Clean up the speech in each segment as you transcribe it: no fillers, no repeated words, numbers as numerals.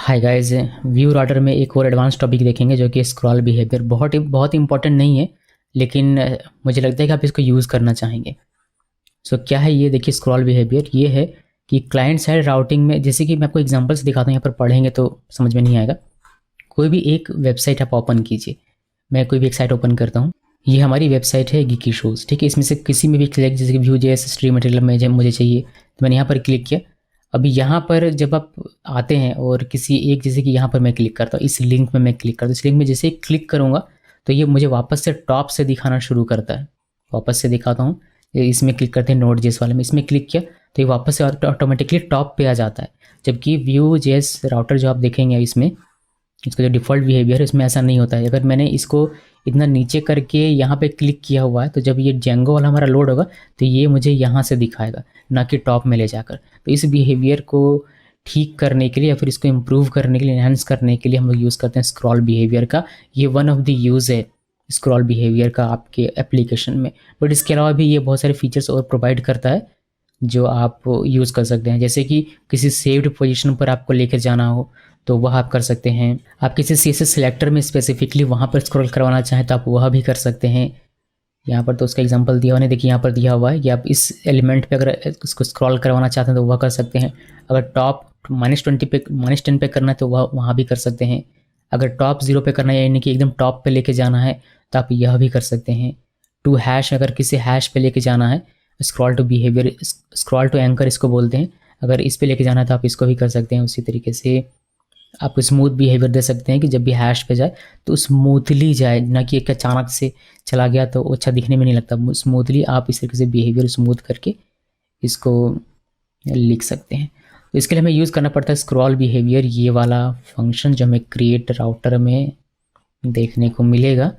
Hi guys, view router में एक और एडवांस टॉपिक देखेंगे जो कि स्क्रॉल बिहेवियर। बहुत इंपॉर्टेंट नहीं है, लेकिन मुझे लगता है कि आप इसको यूज़ करना चाहेंगे। सो क्या है ये? देखिए, स्क्रॉल बिहेवियर ये है कि क्लाइंट साइड राउटिंग में, जैसे कि मैं आपको एग्जांपल से दिखाता हूँ, यहाँ पर पढ़ेंगे तो समझ में नहीं आएगा। कोई भी एक वेबसाइट आप ओपन कीजिए। मैं कोई भी एक साइट ओपन करता हूँ। ये हमारी वेबसाइट है गीकी शूज़, ठीक है। इसमें से किसी में भी क्लिक, जैसे कि व्यू जेएस स्ट्रीम मटेरियल में जब मुझे चाहिए तो मैंने यहाँ पर क्लिक किया। अभी यहाँ पर जब आप आते हैं और किसी एक, जैसे कि यहाँ पर मैं क्लिक करता हूँ, इस लिंक में मैं क्लिक करता हूँ, इस लिंक में जैसे ही क्लिक करूँगा तो ये मुझे वापस से टॉप से दिखाना शुरू करता है। वापस से दिखाता हूँ, इसमें क्लिक करते हैं नोड जेएस वाले में, इसमें क्लिक किया तो ये वापस से ऑटोमेटिकली टॉप पे आ जाता है। जबकि व्यू जेएस राउटर जो आप देखेंगे इसमें, इसका जो डिफ़ॉल्ट बिहेवियर है इसमें ऐसा नहीं होता है। अगर मैंने इसको इतना नीचे करके यहाँ पे क्लिक किया हुआ है तो जब ये जेंगो वाला हमारा लोड होगा तो ये मुझे यहाँ से दिखाएगा, ना कि टॉप में ले जाकर। तो इस बिहेवियर को ठीक करने के लिए या फिर इसको इम्प्रूव करने के लिए, एनहांस करने के लिए हम लोग यूज़ करते हैं स्क्रॉल बिहेवियर का। ये वन ऑफ द यूज़ है स्क्रॉल बिहेवियर का आपके एप्लीकेशन में। बट इसके अलावा भी ये बहुत सारे फीचर्स और प्रोवाइड करता है जो आप यूज़ कर सकते हैं। जैसे कि किसी सेव्ड पोजीशन पर आपको लेकर जाना हो तो वह आप कर सकते हैं। आप किसी सीएसएस सिलेक्टर में स्पेसिफिकली वहाँ पर स्क्रॉल करवाना चाहें तो आप वह भी कर सकते हैं। यहाँ पर तो उसका एग्जांपल दिया हुआ है, देखिए यहाँ पर दिया हुआ है कि आप इस एलिमेंट पे अगर इसको स्क्रॉल करवाना चाहते हैं तो वह कर सकते हैं। अगर टॉप -20 पे, -10 पे करना है तो वह वहाँ भी कर सकते हैं। अगर टॉप 0 पे करना है, यानी कि एकदम टॉप पे लेके जाना है, तो आप यह भी कर सकते हैं। टू हैश, अगर किसी हैश पे लेके जाना है, scroll to behaviour, scroll to anchor इसको बोलते हैं, अगर इस पे लेके जाना है तो आप इसको भी कर सकते हैं। उसी तरीके से आप स्मूथ बिहेवियर दे सकते हैं कि जब भी हैश पे जाए तो स्मूथली जाए, ना कि एक अचानक से चला गया तो अच्छा दिखने में नहीं लगता। स्मूथली आप इस तरीके से बिहेवियर स्मूथ करके इसको लिख सकते हैं। तो इसके लिए हमें यूज़ करना पड़ता है स्क्रॉल बिहेवियर, ये वाला फंक्शन जो हमें क्रिएट राउटर में देखने को मिलेगा।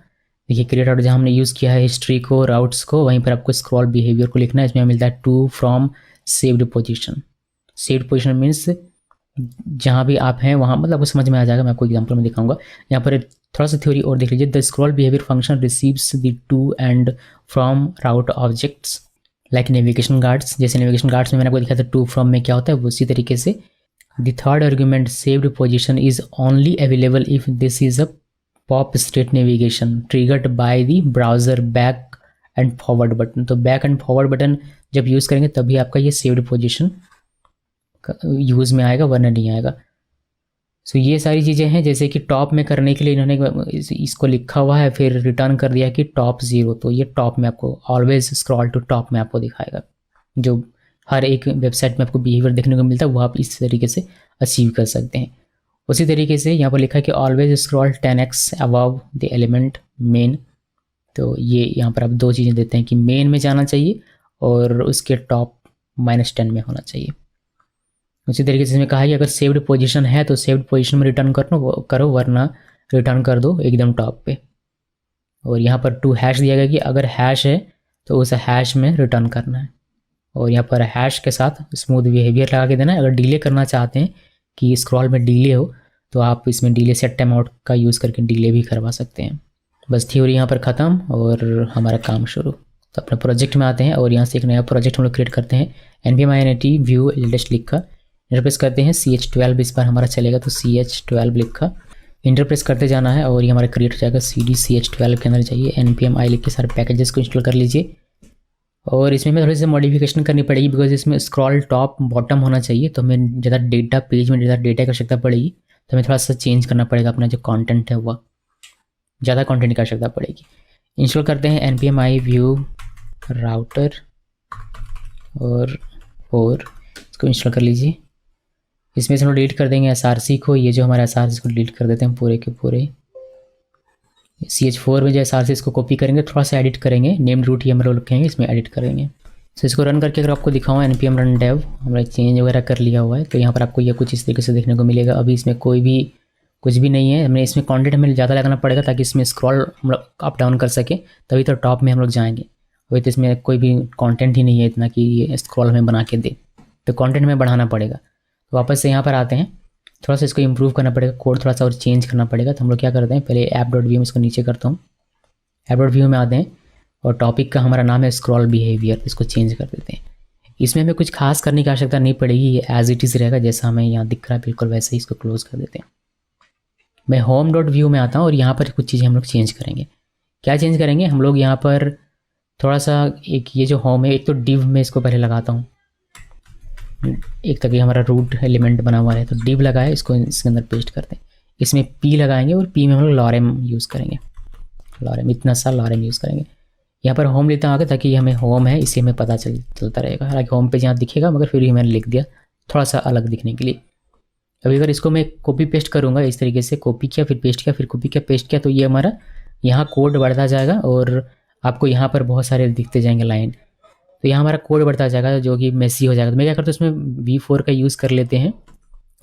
देखिए, क्रिएट राउटर जहाँ हमने यूज़ किया है हिस्ट्री को, राउट्स को, वहीं पर आपको स्क्रॉल बिहेवियर को लिखना है। इसमें मिलता है to from saved position. Saved position means जहाँ भी आप हैं वहाँ, मतलब आपको समझ में आ जाएगा। मैं आपको एग्जांपल में दिखाऊंगा। यहाँ पर थोड़ा सा थ्योरी और देख लीजिए। The scroll behaviour function receives the two and from route objects like navigation guards. जैसे नेविगेशन गार्ड्स में मैंने आपको दिखाया था टू फ्रॉम में क्या होता है, उसी तरीके से the third argument saved position is only available if this is a pop state navigation triggered by the browser back and forward button. तो बैक एंड फॉरवर्ड बटन जब यूज़ करेंगे तभी आपका ये सेव्ड पोजीशन यूज़ में आएगा, वरना नहीं आएगा। सो ये सारी चीज़ें हैं। जैसे कि टॉप में करने के लिए इन्होंने इसको लिखा हुआ है, फिर रिटर्न कर दिया कि टॉप 0, तो ये टॉप में आपको ऑलवेज स्क्रॉल टू टॉप में आपको दिखाएगा। जो हर एक वेबसाइट में आपको बिहेवियर देखने को मिलता है वो आप इस तरीके से अचीव कर सकते हैं। उसी तरीके से यहाँ पर लिखा है कि always scroll 10x above the element main. तो ये यहाँ पर आप दो चीज़ें देते हैं कि मेन में जाना चाहिए और उसके टॉप -10 में होना चाहिए। उसी तरीके से इसमें कहा है कि अगर सेव्ड पोजीशन है तो सेव्ड पोजीशन में रिटर्न करो, वरना रिटर्न कर दो एकदम टॉप पे। और यहाँ पर टू हैश दिया गया कि अगर हैश है तो उस हैश में रिटर्न करना है। और यहाँ पर हैश के साथ स्मूथ बिहेवियर लगा के देना है। अगर डिले करना चाहते हैं कि स्क्रॉल में डिले हो तो आप इसमें डिले सेट टाइम आउट का यूज़ करके डिले भी करवा सकते हैं। बस थ्योरी यहाँ पर ख़त्म और हमारा काम शुरू। तो अपने प्रोजेक्ट में आते हैं और यहाँ से एक नया प्रोजेक्ट हम लोग क्रिएट करते हैं। npm व्यू लेटेस्ट लिखा, इंटरप्रेस करते हैं ch12 इस बार हमारा चलेगा, तो ch12 लिखा, इंटरप्रेस करते जाना है और ये हमारा क्रिएट हो जाएगा। cd ch12 के अंदर चाहिए npm i लिख के सारे पैकेजेस को इंस्टॉल कर लीजिए। और इसमें हमें थोड़ी सी मॉडिफिकेशन करनी पड़ेगी, बिकॉज इसमें स्क्रॉल टॉप बॉटम होना चाहिए, तो हमें ज़्यादा डेटा, पेज में ज़्यादा डेटा की आवश्यकता पड़ेगी, तो हमें थोड़ा सा चेंज करना पड़ेगा। अपना जो कॉन्टेंट है वह ज़्यादा कॉन्टेंट की आवश्यकता पड़ेगी। इंस्टॉल करते हैं npm i व्यू राउटर और इसको इंस्टॉल कर लीजिए। इसमें से हम डिलीट कर देंगे SRC को, ये जो हमारा SRC को डिलीट कर देते हैं पूरे के पूरे। ch4 में जो SRC इसको कॉपी करेंगे, थोड़ा सा एडिट करेंगे, नेम रूट ये हम लोग लिखेंगे, इसमें एडिट करेंगे। तो इसको रन करके अगर आपको दिखाऊँ npm run dev, हमने चेंज वगैरह कर लिया हुआ है, तो यहाँ पर आपको ये कुछ इस तरीके से देखने को मिलेगा। अभी इसमें कुछ भी नहीं है, हमें इसमें कंटेंट हमें ज़्यादा लगाना पड़ेगा ताकि इसमें स्क्रॉल हम लोग अप डाउन कर सके, तभी तो टॉप में हम लोग जाएंगे। अभी तो इसमें कोई भी कंटेंट ही नहीं है इतना कि ये स्क्रॉल हमें बना के दे, तो कंटेंट हमें बढ़ाना पड़ेगा। तो वापस से यहाँ पर आते हैं, थोड़ा सा इसको इम्प्रूव करना पड़ेगा, कोड थोड़ा सा और चेंज करना पड़ेगा। तो हम लोग क्या करते हैं, पहले app.view में इसको नीचे करता हूँ, app.view में आते हैं और टॉपिक का हमारा नाम है स्क्रॉल बिहेवियर, इसको चेंज कर देते हैं। इसमें हमें कुछ खास करने की आवश्यकता नहीं पड़ेगी, ये एज इट इज़ रहेगा जैसा हमें यहाँ दिख रहा है बिल्कुल वैसे ही। इसको क्लोज कर देते हैं। मैं होम डॉट व्यू में आता हूँ और यहाँ पर कुछ चीज़ें हम लोग चेंज करेंगे। क्या चेंज करेंगे हम लोग यहाँ पर थोड़ा सा, एक ये जो होम है, एक तो डिव में इसको पहले लगाता हूँ, एक तक ये हमारा रूट एलिमेंट बना हुआ है तो डिव लगाए, इसको इसके अंदर पेस्ट करते हैं। इसमें पी लगाएंगे और पी में हम लोग लॉरेम यूज़ करेंगे, लॉरेम इतना सा लॉरेम यूज़ करेंगे। यहाँ पर होम लेते हैं आगे ताकि ये हमें होम है इसे हमें पता चलता रहेगा। हालांकि होम पेज यहाँ दिखेगा मगर फिर भी मैंने लिख दिया थोड़ा सा अलग दिखने के लिए। अभी अगर इसको मैं कॉपी पेस्ट करूँगा इस तरीके से, कॉपी किया फिर पेस्ट किया फिर कॉपी किया पेस्ट किया, तो ये हमारा यहाँ कोड बढ़ता जाएगा और आपको यहाँ पर बहुत सारे दिखते जाएंगे लाइन। तो यहाँ हमारा कोड बढ़ता जाएगा जो कि मेसी हो जाएगा। तो मैं क्या करता हूँ इसमें V4 का यूज़ कर लेते हैं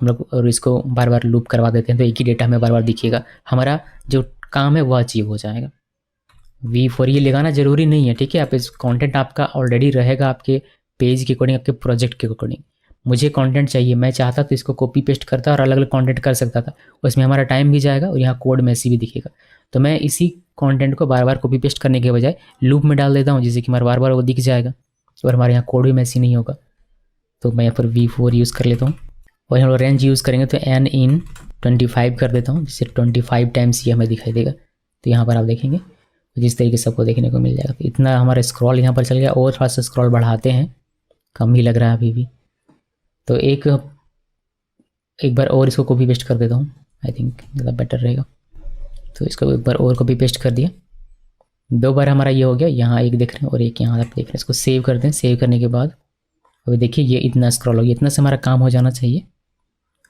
हम लोग और इसको बार बार लूप करवा देते हैं, तो एक ही डेटा हमें बार बार दिखेगा, हमारा जो काम है वो अचीव हो जाएगा। V4 ये लगाना ज़रूरी नहीं है, ठीक है। आप इस कंटेंट आपका ऑलरेडी रहेगा आपके पेज के अकॉर्डिंग, आपके प्रोजेक्ट के अकॉर्डिंग। मुझे कंटेंट चाहिए, मैं चाहता तो इसको कॉपी पेस्ट करता और अलग अलग कंटेंट कर सकता था, उसमें हमारा टाइम भी जाएगा और यहाँ कोड मेसी भी दिखेगा। तो मैं इसी कंटेंट को बार बार कॉपी पेस्ट करने के बजाय लूप में डाल देता हूँ, जिससे कि हमारा बार बार वो दिख जाएगा और हमारे यहाँ कोड भी मेसी नहीं होगा। तो मैं यहाँ पर V4 यूज़ कर लेता हूँ और हम लोग रेंज यूज़ करेंगे तो n in 25 कर देता हूँ, जिससे 25 टाइम्स ये हमें दिखाई देगा। तो यहाँ पर आप देखेंगे जिस तरीके से आपको देखने को मिल जाएगा। तो इतना हमारा स्क्रॉल यहाँ पर चल गया और थोड़ा सा स्क्रॉल बढ़ाते हैं, कम ही लग रहा है अभी भी। तो एक बार और इसको कॉपी पेस्ट कर देता हूँ, आई थिंक ज़्यादा बेटर रहेगा। तो इसको एक बार और कॉपी पेस्ट कर दिया, 2 बार हमारा ये हो गया। यहाँ एक देख रहे हैं और एक यहाँ आप देख रहे हैं। इसको सेव करते हैं, सेव करने के बाद अभी देखिए ये इतना स्क्रॉल हो गया, इतना से हमारा काम हो जाना चाहिए,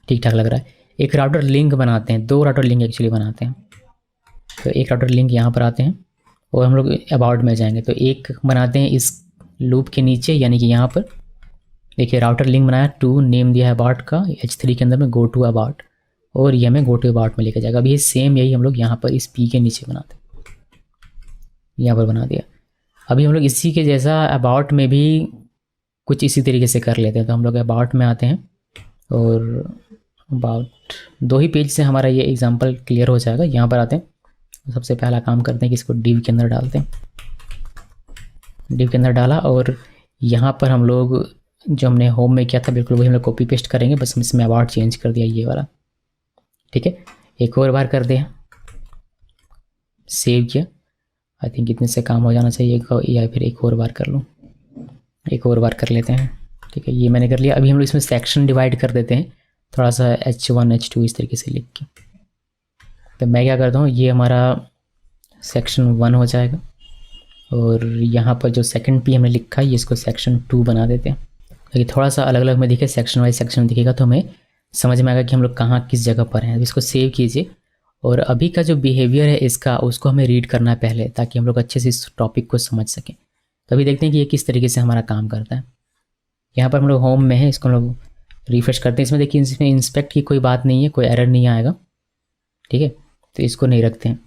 ठीक ठाक लग रहा है। एक राउटर लिंक बनाते हैं, 2 राउटर लिंक एक्चुअली बनाते हैं। तो एक राउटर लिंक यहाँ पर आते हैं और हम लोग अबाउट में जाएंगे तो एक बनाते हैं इस लूप के नीचे, यानी कि यहाँ पर देखिए राउटर लिंक बनाया, टू नेम दिया है अबाउट का, H3 के अंदर में गो टू अबाउट, और ये हमें गो टू अबाउट में लेकर जाएगा। अभी सेम यही हम लोग यहाँ पर इस पी के नीचे बनाते हैं, यहाँ पर बना दिया। अभी हम लोग इसी के जैसा अबाउट में भी कुछ इसी तरीके से कर लेते हैं। तो हम लोग अबाउट में आते हैं और अबाउट 2 ही पेज से हमारा ये एग्जांपल क्लियर हो जाएगा। यहाँ पर आते हैं, सबसे पहला काम करते हैं कि इसको डिव के अंदर डालते हैं। डिव के अंदर डाला और यहाँ पर हम लोग जो हमने होम में किया था बिल्कुल वही हम लोग कॉपी पेस्ट करेंगे, बस हम इसमें अबाउट चेंज कर दिया ये वाला, ठीक है। एक और बार कर दिया, सेव किया, आई थिंक इतने से काम हो जाना चाहिए, या फिर एक और बार कर लूँ, एक और बार कर लेते हैं, ठीक है। ये मैंने कर लिया। अभी हम लोग इसमें सेक्शन डिवाइड कर देते हैं, थोड़ा सा H1 H2 इस तरीके से लिख के। तो मैं क्या करता हूँ, ये हमारा सेक्शन 1 हो जाएगा और यहाँ पर जो सेकंड पी हमने लिखा है ये इसको सेक्शन 2 बना देते हैं ताकि थोड़ा सा अलग अलग में दिखे, सेक्शन वाइज सेक्शन दिखेगा तो हमें समझ में आएगा कि हम लोग कहाँ किस जगह पर हैं। इसको सेव कीजिए और अभी का जो बिहेवियर है इसका उसको हमें रीड करना है पहले, ताकि हम लोग अच्छे से इस टॉपिक को समझ सकें। तो अभी देखते हैं कि ये किस तरीके से हमारा काम करता है। यहाँ पर हम लोग होम में है, इसको हम लोग रिफ्रेश करते हैं। इसमें देखिए इसमें इंस्पेक्ट की कोई बात नहीं है, कोई एरर नहीं आएगा, ठीक है। तो इसको नहीं रखते हैं,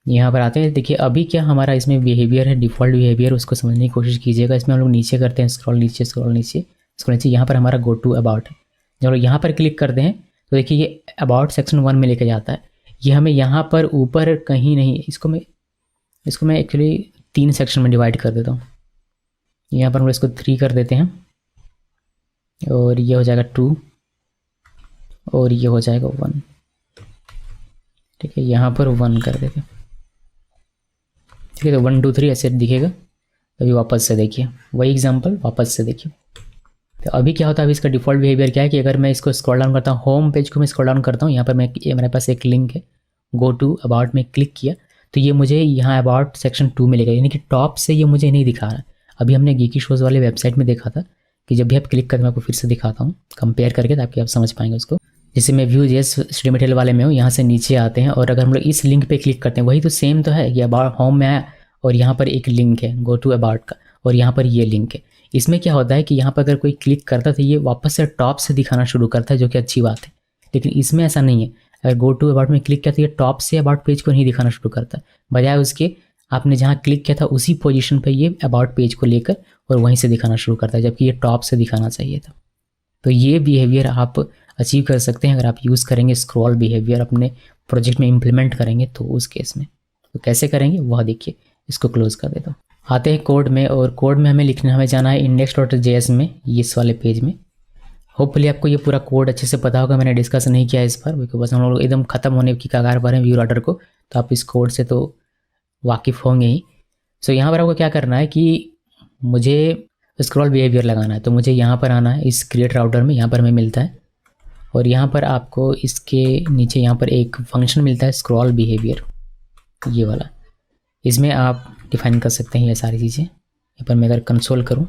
यहाँ पर आते हैं। देखिए अभी क्या हमारा इसमें बिहेवियर है, डिफ़ॉल्ट बिहेवियर, उसको समझने की कोशिश कीजिएगा। इसमें हम लोग नीचे करते हैं, स्क्रॉल नीचे स्क्रॉल नीचे स्क्रॉल नीचे, यहाँ पर हमारा गो टू अबाउट है। जब लोग यहाँ पर क्लिक करते हैं तो देखिए ये अबाउट सेक्शन 1 में लेके जाता है। ये हमें यहाँ पर ऊपर कहीं नहीं, इसको मैं एक्चुअली 3 सेक्शन में डिवाइड कर देता हूँ। यहाँ पर हम लोग इसको 3 कर देते हैं और ये हो जाएगा 2 और ये हो जाएगा 1, ठीक है। यहाँ पर 1 कर देते हैं, ठीक है। तो 1 2 3 ऐसे दिखेगा। अभी वापस से देखिए वही एग्जांपल, वापस से देखिए। तो अभी क्या होता है, अभी इसका डिफ़ॉल्ट बिहेवियर क्या है कि अगर मैं इसको स्क्रॉल डाउन करता हूँ, होम पेज को मैं स्क्रॉल डाउन करता हूँ, यहाँ पर मेरे पास एक लिंक है, गो टू अबाउट में क्लिक किया तो ये मुझे यहाँ अबाउट सेक्शन 2 में लेगा, यानी कि टॉप से ये मुझे नहीं दिखा रहा है। अभी हमने गीकी शोज़ वाले वेबसाइट में देखा था कि जब भी आप क्लिक करते हैं, मैं आपको फिर से दिखाता हूँ कंपेयर करके ताकि आप समझ पाएंगे उसको। जैसे मैं Vue.js स्टडी मटेरियल वाले में हूँ, यहाँ से नीचे आते हैं और अगर हम लोग इस लिंक पे क्लिक करते हैं, वही तो सेम तो है, ये अबाउट होम में आया और यहाँ पर एक लिंक है गो टू अबाउट का और यहाँ पर ये लिंक है। इसमें क्या होता है कि यहाँ पर अगर कोई क्लिक करता है तो ये वापस से टॉप से दिखाना शुरू करता है, जो कि अच्छी बात है। लेकिन इसमें ऐसा नहीं है, अगर गो टू अबाउट में क्लिक किया तो ये टॉप से अबाउट पेज को नहीं दिखाना शुरू करता है, बजाय उसके आपने जहाँ क्लिक किया था उसी पोजीशन पर ये अबाउट पेज को लेकर और वहीं से दिखाना शुरू करता है, जबकि ये टॉप से दिखाना चाहिए था। तो ये बिहेवियर आप अचीव कर सकते हैं अगर आप यूज़ करेंगे स्क्रॉल बिहेवियर, अपने प्रोजेक्ट में इम्प्लीमेंट करेंगे तो उस केस में। तो कैसे करेंगे वह देखिए। इसको क्लोज कर देता हूँ। आते हैं कोड में, और कोड में हमें जाना है index.js में, इस वाले पेज में। होपफुली आपको ये पूरा कोड अच्छे से पता होगा, मैंने डिस्कस नहीं किया इस पर बिकॉज हम लोग एकदम ख़त्म होने की कगार पर हैं व्यू राइटर को, तो आप इस कोड से तो वाकिफ़ होंगे ही। सो यहाँ पर आपको क्या करना है कि मुझे स्क्रॉल बिहेवियर लगाना है, तो मुझे यहाँ पर आना है इस क्रिएट राउटर में, यहाँ पर हमें मिलता है, और यहाँ पर आपको इसके नीचे यहाँ पर एक फंक्शन मिलता है स्क्रॉल बिहेवियर, ये वाला। इसमें आप डिफाइन कर सकते हैं ये सारी चीज़ें। यहाँ पर मैं अगर कंसोल करूँ,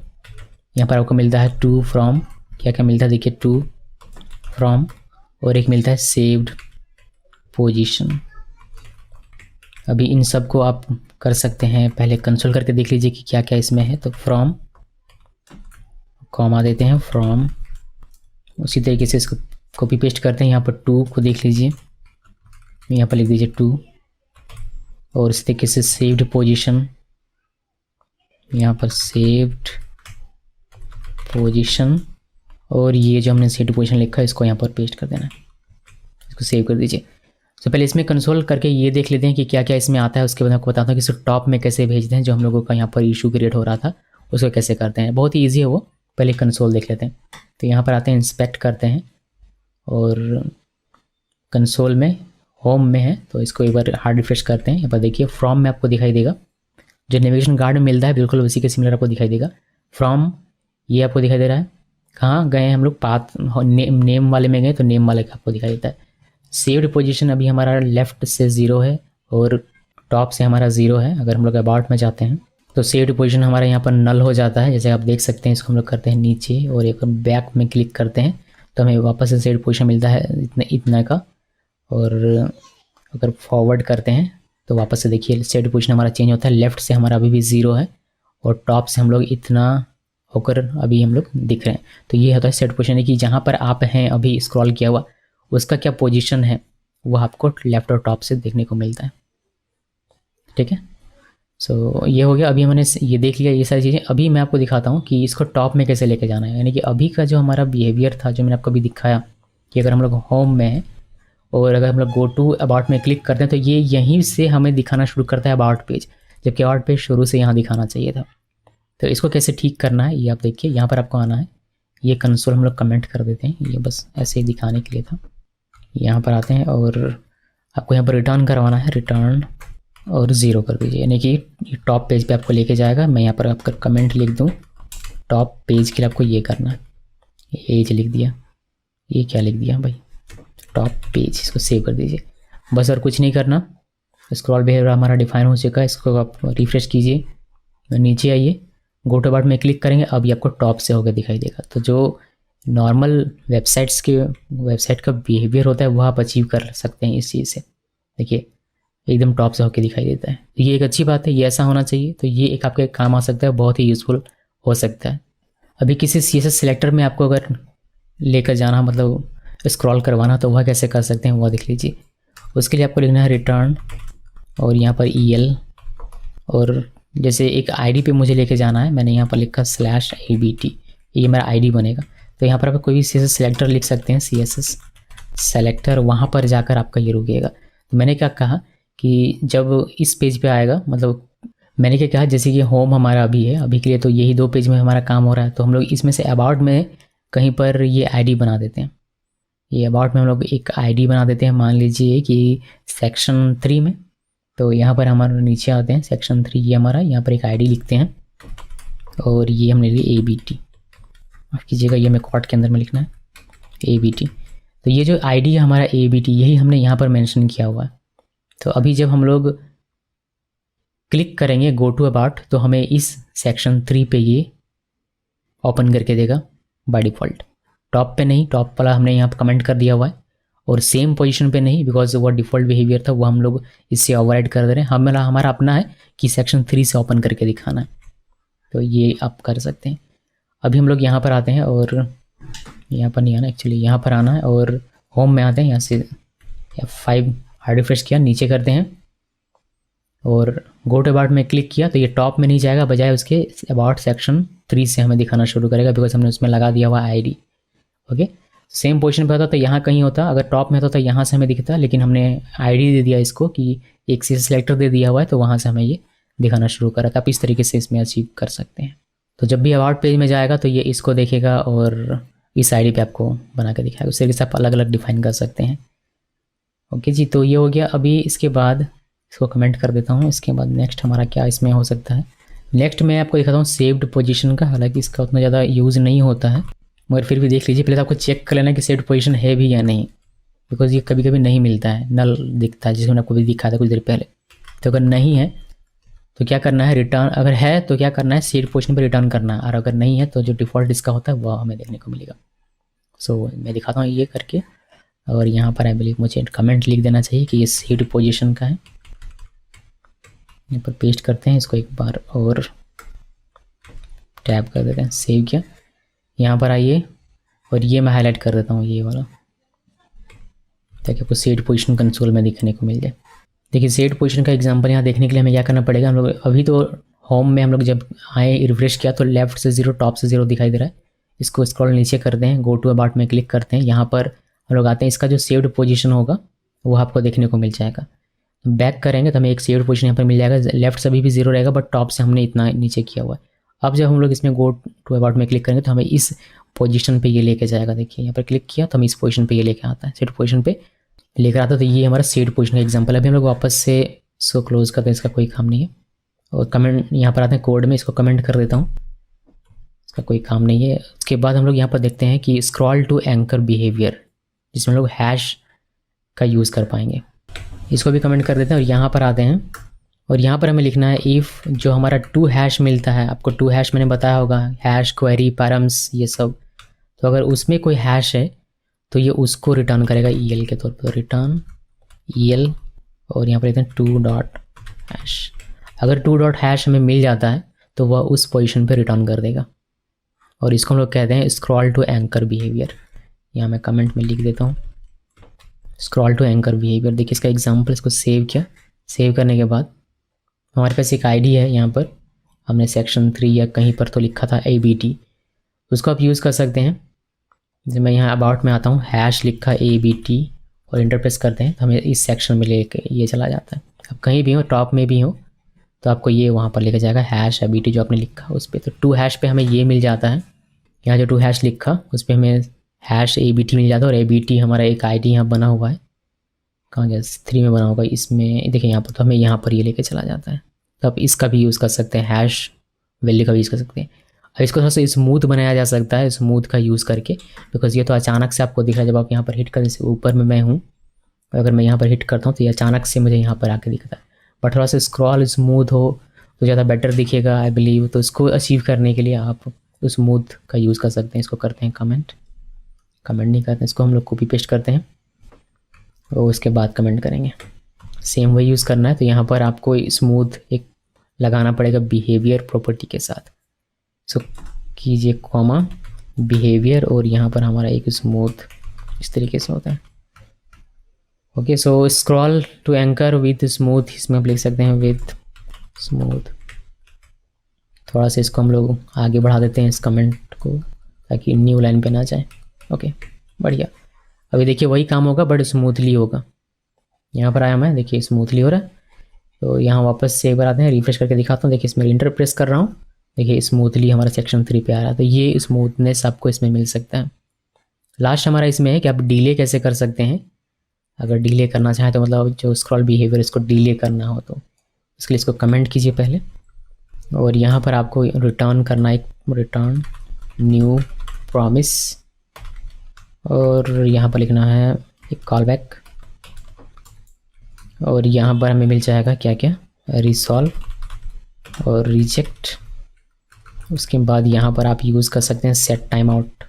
यहाँ पर आपको मिलता है टू फ्रॉम, क्या क्या मिलता है देखिए, टू फ्रॉम, और एक मिलता है सेव्ड पोजीशन। अभी इन सब को आप कर सकते हैं, पहले कंसोल करके देख लीजिए कि क्या क्या इसमें है। तो फ्रॉम कॉमा देते हैं, फ्रॉम, उसी तरीके से इसको कॉपी पेस्ट करते हैं। यहाँ पर टू को देख लीजिए, यहाँ पर लिख दीजिए टू, और इस तरीके से सेव्ड पोजीशन, यहाँ पर सेव्ड पोजीशन, और ये जो हमने सेव्ड पोजीशन लिखा है इसको यहाँ पर पेस्ट कर देना है, इसको सेव कर दीजिए। तो पहले इसमें कंसोल करके ये देख लेते हैं कि क्या क्या इसमें आता है, उसके बाद आपको बताता हूँ कि इसको टॉप में कैसे भेजते हैं, जो हम लोगों का यहाँ पर इशू क्रिएट हो रहा था उसको कैसे करते हैं। बहुत ही ईजी है वो, पहले कंसोल देख लेते हैं। तो यहाँ पर आते हैं, इंस्पेक्ट करते हैं, और कंसोल में होम में है, तो इसको एक बार हार्ड रिफ्रेश करते हैं। यहाँ पर देखिए फ्रॉम में आपको दिखाई देगा, जो नेविगेशन गार्ड में मिलता है बिल्कुल उसी के सिमिलर आपको दिखाई देगा। फ्रॉम ये आपको दिखाई दे रहा है, कहाँ गए हम लोग, पाथ नेम वाले में गए तो नेम वाले का आपको दिखाई देता है। सेव्ड पोजीशन अभी हमारा लेफ़्ट से 0 है और टॉप से हमारा 0 है। अगर हम लोग अबाउट में जाते हैं तो सेव्ड पोजीशन हमारा यहाँ पर नल हो जाता है, जैसे आप देख सकते हैं। इसको हम लोग करते हैं नीचे और एक बैक में क्लिक करते हैं तो हमें वापस से सेव्ड पोजीशन मिलता है इतना का, और अगर फॉरवर्ड करते हैं तो वापस से देखिए सेव्ड पोजीशन हमारा चेंज होता है। लेफ़्ट से हमारा अभी भी 0 है और टॉप से हम लोग इतना होकर अभी हम लोग दिख रहे हैं। तो ये होता है सेट पोजीशन, है कि जहाँ पर आप हैं अभी स्क्रॉल किया हुआ उसका क्या पोजीशन है वो आपको लेफ़्ट और टॉप से देखने को मिलता है। ठीक है, सो ये हो गया। अभी मैंने ये देख लिया ये सारी चीज़ें। अभी मैं आपको दिखाता हूँ कि इसको टॉप में कैसे लेके जाना है। यानी कि अभी का जो हमारा बिहेवियर था, जो मैंने आपको अभी दिखाया कि अगर हम लोग होम में हैं और अगर हम लोग गो टू अबाउट में क्लिक करते हैं तो ये यहीं से हमें दिखाना शुरू करता है अबाउट पेज, जबकि अबाउट पेज शुरू से यहाँ दिखाना चाहिए था। तो इसको कैसे ठीक करना है ये आप देखिए, यहाँ पर आपको आना है। ये कंसोल हम लोग कमेंट कर देते हैं, ये बस ऐसे ही दिखाने के लिए था। यहाँ पर आते हैं और आपको यहाँ पर रिटर्न करवाना है, रिटर्न और 0 कर दीजिए, यानी कि टॉप पेज पे आपको लेके जाएगा। मैं यहाँ पर आपका कमेंट लिख दूँ, टॉप पेज के लिए आपको ये करना है, एज लिख दिया, ये क्या लिख दिया भाई, टॉप पेज, इसको सेव कर दीजिए बस, और कुछ नहीं करना। स्क्रॉल बिहेवियर हमारा डिफाइन हो चुका है, इसको आप रिफ्रेश कीजिए, नीचे आइए, गो टू अबाउट में क्लिक करेंगे, अभी आपको टॉप से होकर दिखाई देगा। तो जो नॉर्मल वेबसाइट का बिहेवियर होता है वो आप अचीव कर सकते हैं इस चीज़ से। देखिए एकदम टॉप से होकर दिखाई देता है, तो ये एक अच्छी बात है, ये ऐसा होना चाहिए। तो ये एक आपके काम आ सकता है, बहुत ही यूज़फुल हो सकता है। अभी किसी CSS सिलेक्टर में आपको अगर लेकर जाना, मतलब स्क्रॉल करवाना, तो वह कैसे कर सकते हैं वह देख लीजिए। उसके लिए आपको लिखना है रिटर्न और यहाँ पर EL, और जैसे एक आईडी पे मुझे लेके जाना है, मैंने यहाँ पर लिखा /ABT, ये मेरा आईडी बनेगा। तो यहाँ पर आप कोई भी CSS सिलेक्टर लिख सकते हैं, CSS सेलेक्टर, वहाँ पर जाकर आपका ये रुकेगा। तो मैंने क्या कहा कि जब इस पेज पे आएगा, मतलब मैंने क्या कहा, जैसे कि होम हमारा अभी है, अभी के लिए तो यही 2 पेज में हमारा काम हो रहा है, तो हम लोग इसमें से अबाउट में कहीं पर ये आईडी बना देते हैं। ये अबाउट में हम लोग एक आईडी बना देते हैं, मान लीजिए कि सेक्शन 3 में। तो यहाँ पर हमारे नीचे आते हैं, सेक्शन 3 ये हमारा, यहाँ पर एक आईडी लिखते हैं और ये हमने लिए ABT, माफ़ कीजिएगा ये हमें क्वाड के अंदर में लिखना है ABT। तो ये जो आईडी है हमारा ABT, यही हमने यहाँ पर मेंशन किया हुआ है। तो अभी जब हम लोग क्लिक करेंगे गो टू अबाउट, तो हमें इस सेक्शन 3 पे ये ओपन करके देगा बाय डिफ़ॉल्ट। टॉप पे नहीं, टॉप वाला हमने यहाँ पर कमेंट कर दिया हुआ है, और सेम पोजीशन पे नहीं, बिकॉज वो डिफ़ॉल्ट बिहेवियर था वो हम लोग इससे ओवरराइड कर दे रहे हैं। हमारा अपना है कि सेक्शन 3 से ओपन करके दिखाना है, तो ये आप कर सकते हैं। अभी हम लोग यहाँ पर आते हैं, और यहाँ पर नहीं आना एक्चुअली, यहाँ पर आना है और होम में आते हैं। यहाँ से F5 हार्ड रिफ्रेश किया, नीचे करते हैं और गो टू अबाउट में क्लिक किया, तो ये टॉप में नहीं जाएगा, बजाय उसके अबाउट सेक्शन 3 से हमें दिखाना शुरू करेगा, बिकॉज हमने उसमें लगा दिया हुआ आईडी। ओके, सेम पोजीशन पे होता तो यहाँ कहीं होता, अगर टॉप में होता तो यहाँ से हमें दिखता, लेकिन हमने आईडी दे दिया इसको कि एक CSS सिलेक्टर दे दिया हुआ है, तो वहाँ से हमें ये दिखाना शुरू करा। तो आप इस तरीके से इसमें अचीव कर सकते हैं। तो जब भी अबाउट पेज में जाएगा तो ये इसको देखेगा और इस आईडी पे आपको बना के दिखाएगा। उस तरीके से आप अलग अलग डिफाइन कर सकते हैं। ओके जी, तो ये हो गया। अभी इसके बाद इसको कमेंट कर देता हूँ। इसके बाद नेक्स्ट हमारा क्या इसमें हो सकता है। नेक्स्ट मैं आपको दिखाता हूँ सेव्ड पोजीशन का। हालांकि इसका उतना ज़्यादा यूज़ नहीं होता है, मगर फिर भी देख लीजिए। पहले तो आपको चेक कर लेना कि सेव्ड पोजीशन है भी या नहीं, बिकॉज ये कभी कभी नहीं मिलता है, नल दिखता है, जिसको मैंने आपको भी दिखा था कुछ देर पहले। तो अगर नहीं है तो क्या करना है, रिटर्न। अगर है तो क्या करना है, सेव्ड पोजीशन पर रिटर्न करना है, और अगर नहीं है तो जो डिफ़ॉल्ट इसका होता है वह हमें देखने को मिलेगा। सो मैं दिखाता हूँ ये करके, और यहाँ पर आई बिलीव मुझे कमेंट लिख देना चाहिए कि ये सेव्ड पोजीशन का है। यहाँ पर पेस्ट करते हैं इसको एक बार और टैप कर देते हैं, सेव किया। यहाँ पर आइए और ये मैं हाईलाइट कर देता हूँ, ये वाला, ताकि आपको सेव्ड पोजीशन कंसोल में दिखने को मिल जाए। देखिए सेव्ड पोजीशन का एग्जांपल यहाँ देखने के लिए हमें क्या करना पड़ेगा। हम लोग अभी तो होम में हम लोग जब आए रिफ्रेश किया तो लेफ्ट से 0 टॉप से 0 दिखाई दे रहा है। इसको स्क्रॉल नीचे करते हैं, गो टू अबाउट में क्लिक करते हैं। यहाँ पर हम लोग आते हैं, इसका जो सेव्ड पोजीशन होगा वो आपको देखने को मिल जाएगा। बैक करेंगे तो हमें एक सेव्ड पोजीशन यहाँ पर मिल जाएगा। लेफ्ट से अभी भी 0 रहेगा, बट टॉप से हमने इतना नीचे किया हुआ है। अब जब हम लोग इसमें गो टू अबाउट में क्लिक करेंगे तो हमें इस पोजीशन पे ये लेके जाएगा। देखिए यहाँ पर क्लिक किया तो हमें इस पोजीशन पे ये लेके आता है, सेव्ड पोजीशन पे लेकर आता है। तो ये हमारा सेव्ड पोजीशन का एग्जांपल है। अभी हम लोग वापस से इसको क्लोज करते हैं, इसका कोई काम नहीं है। और कमेंट यहाँ पर आते हैं कोड में, इसको कमेंट कर देता हूँ, इसका कोई काम नहीं है। उसके बाद हम लोग यहाँ पर देखते हैं कि स्क्रॉल टू एंकर बिहेवियर, जिसमें हम लोग हैश का यूज़ कर पाएंगे। इसको भी कमेंट कर देते हैं और यहाँ पर आते हैं और यहाँ पर हमें लिखना है इफ़ जो हमारा टू हैश मिलता है। आपको टू हैश मैंने बताया होगा, हैश, क्वेरी, पैरम्स, ये सब। तो अगर उसमें कोई हैश है तो ये उसको रिटर्न करेगा ईएल के तौर पर। रिटर्न ईएल और यहाँ पर लिखते हैं टू डॉट हैश। अगर टू डॉट हैश हमें मिल जाता है तो वह उस पोजीशन पे रिटर्न कर देगा, और इसको हम लोग कहते हैं स्क्रॉल टू एंकर बिहेवियर। यहाँ मैं कमेंट में लिख देता हूँ स्क्रॉल टू एंकर बिहेवियर। देखिए इसका एग्जांपल, इसको सेव किया। सेव करने के बाद हमारे पास एक आईडी है, यहाँ पर हमने सेक्शन 3 या कहीं पर तो लिखा था ABT, उसको आप यूज़ कर सकते हैं। जब मैं यहाँ अबाउट में आता हूँ, हैश लिखा ABT और इंटर प्रेस करते हैं तो हमें इस सेक्शन में लेके ये चला जाता है। अब कहीं भी हो, टॉप में भी हो, तो आपको ये वहाँ पर लेके जाएगा हैश ABT जो आपने लिखा उस पर। तो टू हैश पे हमें ये मिल जाता है, यहाँ जो टू हैश लिखा उस पर हमें हैश ABT मिल जाता है। और ABT हमारा एक आईडी यहाँ बना हुआ है, कहाँ गया, 3 में बना होगा इसमें, देखिए यहाँ पर। तो हमें यहाँ पर ये लेके चला जाता है। तो आप इसका भी यूज़ कर सकते हैं, हैश वैल्यू का भी यूज़ कर सकते हैं। अब इसको थोड़ा सा स्मूथ बनाया जा सकता है, स्मूथ का यूज़ करके, बिकॉज ये तो अचानक से आपको दिख रहा है। जब आप यहाँ पर हिट करें, जैसे ऊपर में मैं हूँ, अगर मैं यहाँ पर हिट करता हूँ तो ये अचानक से मुझे यहाँ पर आके दिखता है। बट थोड़ा सा स्क्रॉल स्मूथ हो तो ज़्यादा बेटर दिखेगा आई बिलीव। तो इसको अचीव करने के लिए आप स्मूथ का यूज़ कर सकते हैं। इसको करते हैं कमेंट नहीं करते हैं, इसको हम लोग कॉपी पेस्ट करते हैं और उसके बाद कमेंट करेंगे। सेम वही यूज़ करना है। तो यहाँ पर आपको स्मूथ एक लगाना पड़ेगा बिहेवियर प्रॉपर्टी के साथ। सो कीजिए कॉमा बिहेवियर और यहाँ पर हमारा एक स्मूथ इस तरीके से होता है। Okay, so scroll to anchor with smooth, इसमें आप लिख सकते हैं विथ स्मूथ। थोड़ा सा इसको हम लोग आगे बढ़ा देते हैं इस कमेंट को, ताकि न्यू लाइन पे ना जाए। ओके, बढ़िया। अभी देखिए वही काम होगा बट स्मूथली होगा। यहाँ पर आया मैं, देखिए स्मूथली हो रहा है। तो यहाँ वापस से एक बार आते हैं, रिफ्रेश करके दिखाता हूँ। देखिए इसमें इंटर प्रेस कर रहा हूँ, देखिए स्मूथली हमारा सेक्शन 3 पे आ रहा है। तो ये स्मूथनेस आपको इसमें मिल सकता है। लास्ट हमारा इसमें है कि आप डिले कैसे कर सकते हैं। अगर डिले करना चाहें तो मतलब जो स्क्रॉल बिहेवियर इसको डिले करना हो तो इसके लिए इसको कमेंट कीजिए पहले, और यहाँ पर आपको रिटर्न करना है, रिटर्न न्यू प्रॉमिस, और यहाँ पर लिखना है एक कॉल बैक, और यहाँ पर हमें मिल जाएगा क्या क्या, रिसॉल्व और रिजेक्ट। उसके बाद यहाँ पर आप यूज़ कर सकते हैं सेट टाइम आउट,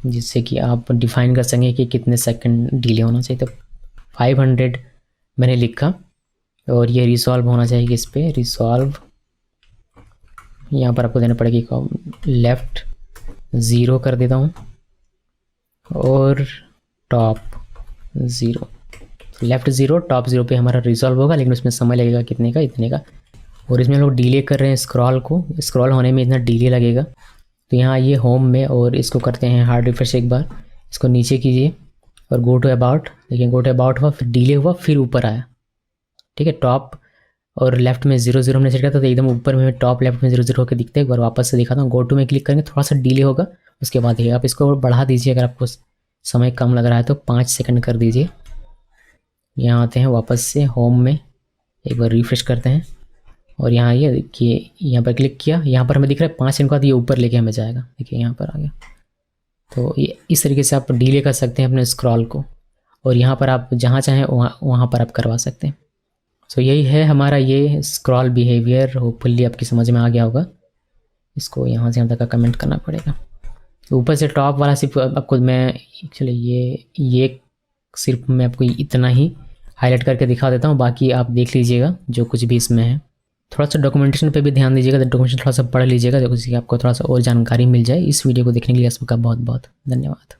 जिससे कि आप डिफाइन कर सकें कि कितने सेकंड डिले होना चाहिए। तो 500 मैंने लिखा, और ये रिसॉल्व होना चाहिए इस पर, रिसॉल्व यहाँ पर आपको देना पड़ेगा लेफ़्ट 0 कर देता हूँ और टॉप 0। लेफ़्ट 0 टॉप 0 पे हमारा रिजॉल्व होगा, लेकिन उसमें समय लगेगा कितने का, इतने का। और इसमें हम लोग डिले कर रहे हैं स्क्रॉल को, स्क्रॉल होने में इतना डिले लगेगा। तो यहाँ ये होम में, और इसको करते हैं हार्ड रिफ्रेश एक बार, इसको नीचे कीजिए और गो टू अबाउट। देखिए गो टू अबाउट हुआ, फिर डिले हुआ, फिर ऊपर आया। ठीक है, टॉप और लेफ्ट में 0 0 हमने सेट किया था, तो एकदम ऊपर में टॉप लेफ्ट में 0 0 होकर दिखता है। एक बार वापस से दिखाता हूँ, गो टू में क्लिक करेंगे, थोड़ा सा डिले होगा, उसके बाद ही आप इसको बढ़ा दीजिए। अगर आपको समय कम लग रहा है तो 5 सेकंड कर दीजिए। यहाँ आते हैं वापस से होम में, एक बार रिफ्रेश करते हैं और यहाँ आइए, देखिए यहाँ पर क्लिक किया, यहाँ पर हमें दिख रहा है 5 सेकंड के बाद ये ऊपर लेके हमें जाएगा। देखिए यहाँ पर आ गया। तो ये इस तरीके से आप डिले कर सकते हैं अपने स्क्रॉल को, और यहाँ पर आप जहाँ चाहें वहाँ पर आप करवा सकते हैं। सो यही है हमारा ये स्क्रॉल बिहेवियर। होपफुली आपकी समझ में आ गया होगा। इसको यहाँ से यहाँ तक का कमेंट करना पड़ेगा। तो ऊपर से टॉप वाला सिर्फ आपको मैं एक्चुअली ये सिर्फ मैं आपको इतना ही हाईलाइट करके दिखा देता हूँ, बाकी आप देख लीजिएगा जो कुछ भी इसमें है। थोड़ा सा डॉक्यूमेंटेशन पे भी ध्यान दीजिएगा, डॉक्यूमेंटेशन थोड़ा सा पढ़ लीजिएगा, जो कि आपको थोड़ा सा और जानकारी मिल जाए। इस वीडियो को देखने के लिए आपका बहुत बहुत धन्यवाद।